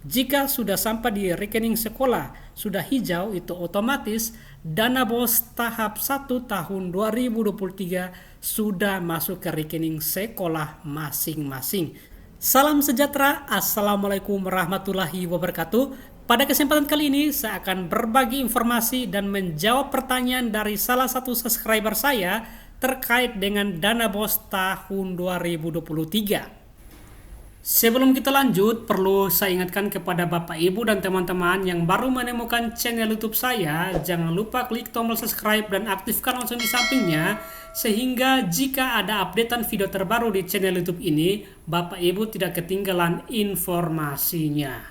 Jika sudah sampai di rekening sekolah, sudah hijau, itu otomatis dana BOS tahap 1 tahun 2023 sudah masuk ke rekening sekolah masing-masing. Salam sejahtera, Assalamualaikum warahmatullahi wabarakatuh. Pada kesempatan kali ini saya akan berbagi informasi dan menjawab pertanyaan dari salah satu subscriber saya terkait dengan dana BOS tahun 2023. Sebelum kita lanjut, perlu saya ingatkan kepada Bapak, Ibu, dan teman-teman yang baru menemukan channel YouTube saya, jangan lupa klik tombol subscribe dan aktifkan lonceng di sampingnya, sehingga jika ada updatean video terbaru di channel YouTube ini, Bapak Ibu tidak ketinggalan informasinya.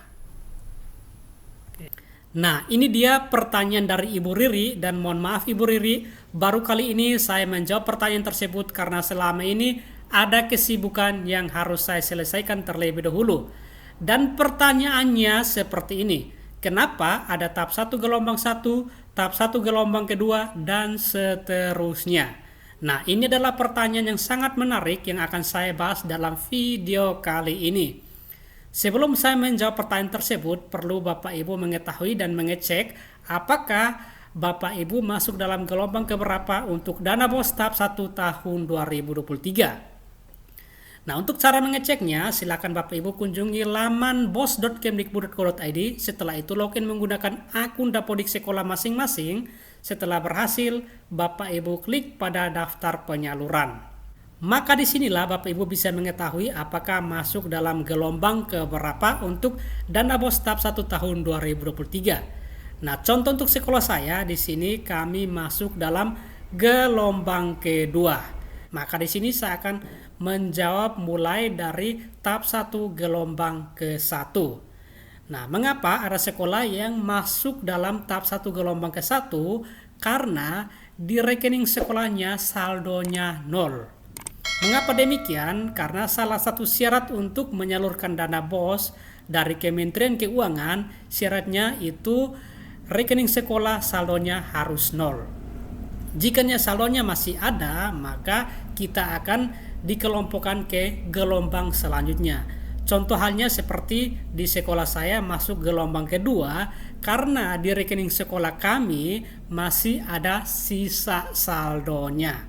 Nah, ini dia pertanyaan dari Ibu Riri, dan mohon maaf Ibu Riri, baru kali ini saya menjawab pertanyaan tersebut karena selama ini ada kesibukan yang harus saya selesaikan terlebih dahulu. Dan pertanyaannya seperti ini. Kenapa ada tahap 1 gelombang 1, tahap 1 gelombang kedua, dan seterusnya? Nah, ini adalah pertanyaan yang sangat menarik yang akan saya bahas dalam video kali ini. Sebelum saya menjawab pertanyaan tersebut, perlu Bapak Ibu mengetahui dan mengecek apakah Bapak Ibu masuk dalam gelombang keberapa untuk dana BOS tahap 1 tahun 2023. Nah, untuk cara mengeceknya, silakan Bapak Ibu kunjungi laman bos.kemdikbud.go.id. Setelah itu login menggunakan akun Dapodik sekolah masing-masing. Setelah berhasil, Bapak Ibu klik pada daftar penyaluran. Maka disinilah Bapak Ibu bisa mengetahui apakah masuk dalam gelombang keberapa untuk dana BOS tahap 1 tahun 2023. Nah, contoh untuk sekolah saya di sini kami masuk dalam gelombang kedua. Maka di sini saya akan menjawab mulai dari tahap 1 gelombang ke-1. Nah, mengapa ada sekolah yang masuk dalam tahap 1 gelombang ke-1? Karena di rekening sekolahnya saldonya 0. Mengapa demikian? Karena salah satu syarat untuk menyalurkan dana BOS dari Kementerian Keuangan, syaratnya itu rekening sekolah saldonya harus 0. Jika saldonya masih ada, maka kita akan dikelompokkan ke gelombang selanjutnya. Contoh halnya seperti di sekolah saya masuk gelombang kedua karena di rekening sekolah kami masih ada sisa saldonya.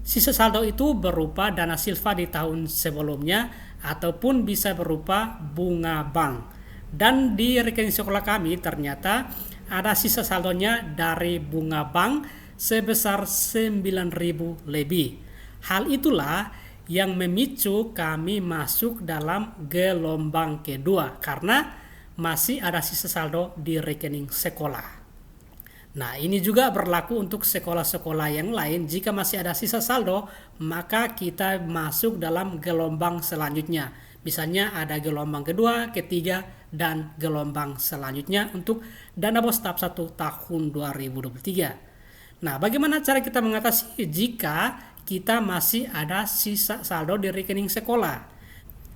Sisa saldo itu berupa dana silva di tahun sebelumnya ataupun bisa berupa bunga bank. Dan di rekening sekolah kami ternyata ada sisa saldonya dari bunga bank sebesar 9.000 lebih. Hal itulah yang memicu kami masuk dalam gelombang kedua karena masih ada sisa saldo di rekening sekolah. Nah, ini juga berlaku untuk sekolah-sekolah yang lain. Jika masih ada sisa saldo, maka kita masuk dalam gelombang selanjutnya. Misalnya ada gelombang kedua, ketiga, dan gelombang selanjutnya untuk dana BOS tahap 1 tahun 2023. Nah, bagaimana cara kita mengatasi jika kita masih ada sisa saldo di rekening sekolah?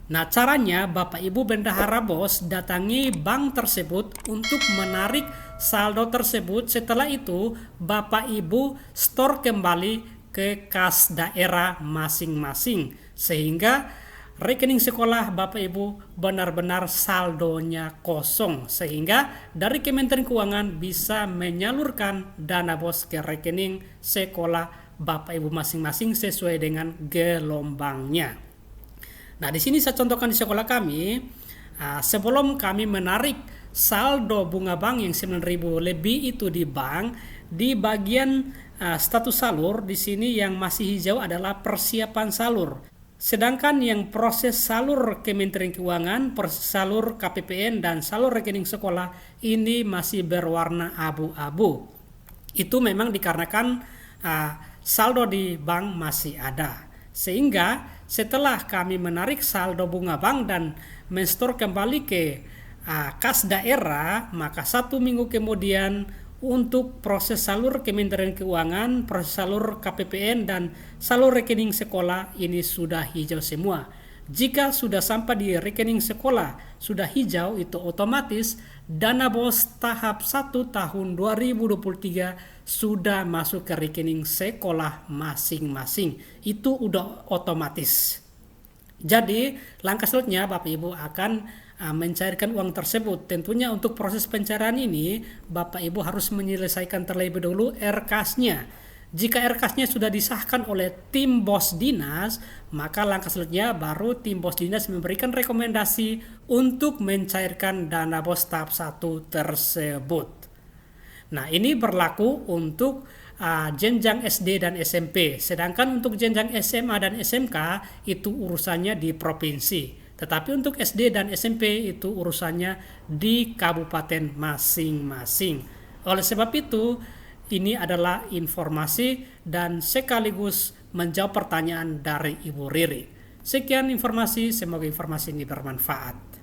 Nah, caranya Bapak Ibu bendahara BOS datangi bank tersebut untuk menarik saldo tersebut. Setelah itu Bapak Ibu store kembali ke kas daerah masing-masing sehingga rekening sekolah Bapak Ibu benar-benar saldonya kosong, sehingga dari Kementerian Keuangan bisa menyalurkan dana BOS ke rekening sekolah Bapak Ibu masing-masing sesuai dengan gelombangnya. Nah, di sini saya contohkan di sekolah kami, sebelum kami menarik saldo bunga bank yang 9.000 lebih itu di bank, di bagian status salur di sini yang masih hijau adalah persiapan salur. Sedangkan yang proses salur Kementerian Keuangan, proses salur KPPN dan salur rekening sekolah ini masih berwarna abu-abu. Itu memang dikarenakan saldo di bank masih ada. Sehingga setelah kami menarik saldo bunga bank dan menstore kembali ke kas daerah, maka 1 minggu kemudian untuk proses salur Kementerian Keuangan, proses salur KPPN dan salur rekening sekolah ini sudah hijau semua. Jika sudah sampai di rekening sekolah sudah hijau, itu otomatis dana BOS tahap 1 tahun 2023 sudah masuk ke rekening sekolah masing-masing. Itu udah otomatis. Jadi langkah selanjutnya Bapak Ibu akan mencairkan uang tersebut. Tentunya untuk proses pencairan ini, Bapak Ibu harus menyelesaikan terlebih dahulu RKAS-nya. Jika RKAS-nya sudah disahkan oleh tim bos dinas, maka langkah selanjutnya baru tim bos dinas memberikan rekomendasi untuk mencairkan dana bos tahap 1 tersebut. Nah, ini berlaku untuk jenjang SD dan SMP. Sedangkan untuk jenjang SMA dan SMK itu urusannya di provinsi. Tetapi untuk SD dan SMP itu urusannya di kabupaten masing-masing. Oleh sebab itu, ini adalah informasi dan sekaligus menjawab pertanyaan dari Ibu Riri. Sekian informasi, semoga informasi ini bermanfaat.